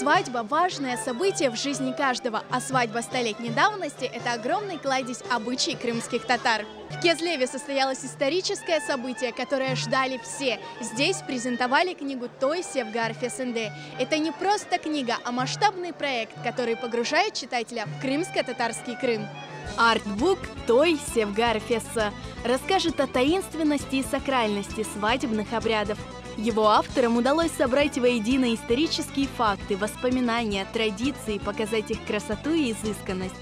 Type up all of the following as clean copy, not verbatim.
Свадьба – важное событие в жизни каждого, а свадьба столетней давности – это огромный кладезь обычаев крымских татар. В Кезлеве состоялось историческое событие, которое ждали все. Здесь презентовали книгу «Той Севгаар Фесенде». Это не просто книга, а масштабный проект, который погружает читателя в крымско-татарский Крым. Артбук «Той Севгаар Фесса» расскажет о таинственности и сакральности свадебных обрядов. Его авторам удалось собрать воедино исторические факты, воспоминания, традиции, показать их красоту и изысканность.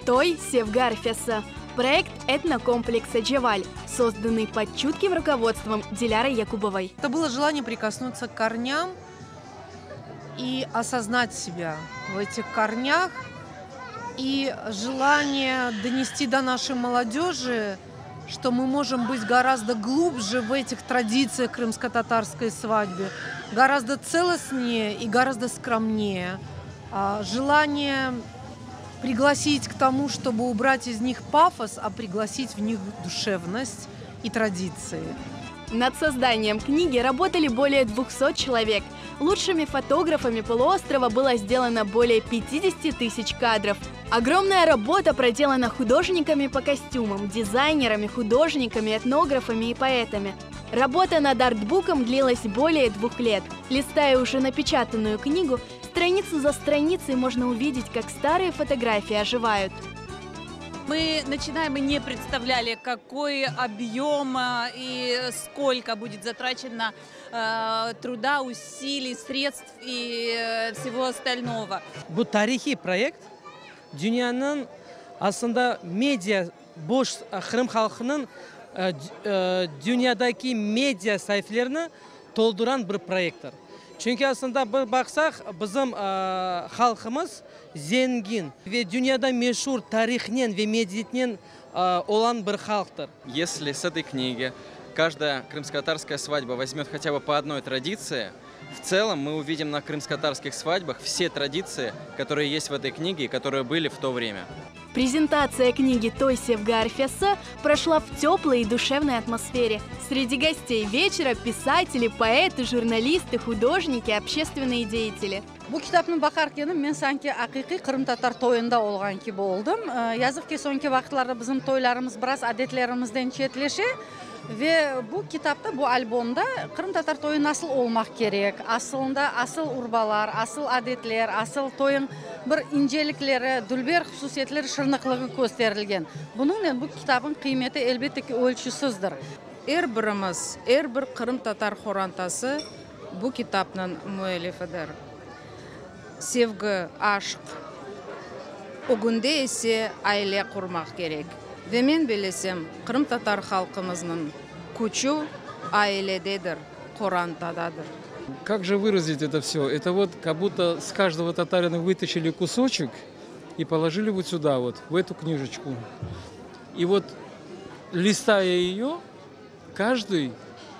«Той Севгаар Фесса» – проект этнокомплекса «Джеваль», созданный под чутким руководством Диляры Якубовой. Это было желание прикоснуться к корням и осознать себя в этих корнях, и желание донести до нашей молодежи, что мы можем быть гораздо глубже в этих традициях крымско-татарской свадьбы, гораздо целостнее и гораздо скромнее. Желание пригласить к тому, чтобы убрать из них пафос, а пригласить в них душевность и традиции. Над созданием книги работали более 200 человек. Лучшими фотографами полуострова было сделано более 50 тысяч кадров. Огромная работа проделана художниками по костюмам, дизайнерами, художниками, этнографами и поэтами. Работа над артбуком длилась более 2 лет. Листая уже напечатанную книгу, страницу за страницей можно увидеть, как старые фотографии оживают. Мы начинаем и не представляли, какой объем и сколько будет затрачено труда, усилий, средств и всего остального. Bu tarihi проект dünyanın aslında medya boş Kırım halkının dünyadaki medya sayfalarını dolduran bir проекттер. Çünkü aslında bir baksak bizim halkımız zengin ve dünyada meşhur tarihinden ve medeniyetinden olan bir halktır. Если с этой книги каждая крымско-татарская свадьба возьмет хотя бы по одной традиции, в целом мы увидим на крымско-татарских свадьбах все традиции, которые есть в этой книге и которые были в то время. Презентация книги «Той Севгаар Фесса» прошла в теплой и душевной атмосфере. Среди гостей вечера писатели, поэты, журналисты, художники, общественные деятели. Bu kitapni bakarken men sanki haqiqiy Qrim tatar to'yinda olganki bo'ldim. Yazıqki so'nggi vaqtlarda bizim to'ylarimiz biroz odatlarimizdan chetlashib ve bu kitapta, bu albomda Qrim tatar to'yi nasıl olmak kerak? Aslında asıl urbalar, asıl adetler, asıl to'yin bir incelikleri, dülber xususiyatları, şırnıqlığı gösterilgan. Bunun bu kitabın kıymeti elbette ki ölçüsüzdür. Birimiz, bir Qrim tatar xorantası bu kitapның müellifidir. Sevgi, aşk, o günde ise aile kurmak gerek. Ve men bilesem, Qrim tatar halkımızın küçüğü ailededir, Qorantadadır. Как же выразить это все? Это вот как будто с каждого татарина вытащили кусочек и положили вот сюда, вот, в эту книжечку. И вот, листая ее, каждый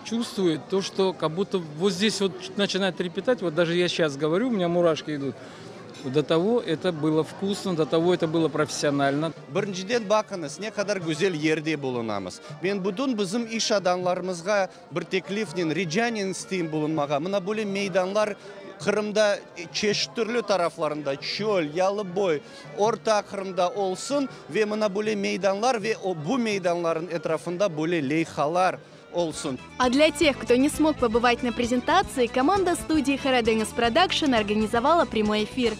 чувствует то, что как будто вот здесь вот начинает трепетать. Вот даже я сейчас говорю, у меня мурашки идут. До того это было вкусно, до того это было профессионально. Біріншіден бақыңыз, не kadar güzel yerde bulunamız. Ben bütün bizim iş adamlarımızga bir teklifnin, ricanin isteyim bulunmağa. Mına böyle meydanlar Kırım'da çeşitli taraflarında, çöl, Yalıboy, Orta Kırım'da olsun ve mına böyle meydanlar ve bu meydanların etrafında böyle leyhalar olsun. А для тех, кто не смог побывать на презентации, команда студии Хараденис Продакшн организовала прямой эфир.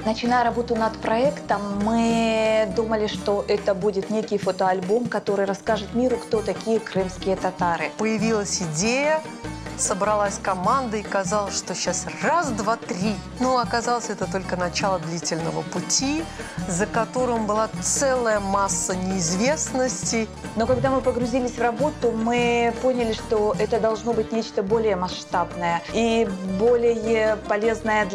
Начиная работу над проектом, мы думали, что это будет некий фотоальбом, который расскажет миру, кто такие крымские татары. Появилась идея, собралась команда и казалось, что сейчас раз, два, три. Но оказалось, это только начало длительного пути, за которым была целая масса неизвестностей. Но когда мы погрузились в работу, мы поняли, что это должно быть нечто более масштабное и более полезное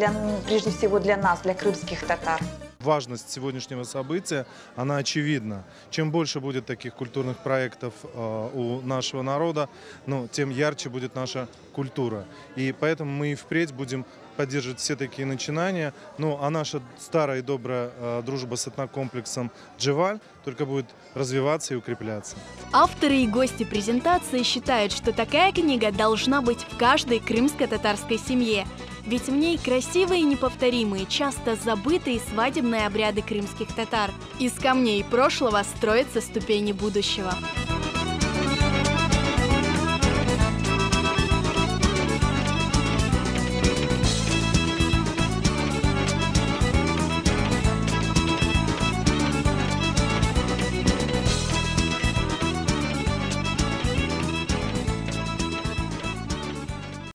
прежде всего для нас, для крымских татар. Важность сегодняшнего события, она очевидна. Чем больше будет таких культурных проектов у нашего народа, тем ярче будет наша культура. И поэтому мы и впредь будем поддерживать все такие начинания. А наша старая и добрая дружба с этнокомплексом «Джеваль» только будет развиваться и укрепляться. Авторы и гости презентации считают, что такая книга должна быть в каждой крымско-татарской семье. ведь в ней красивые и неповторимые, часто забытые свадебные обряды крымских татар. Из камней прошлого строятся ступени будущего.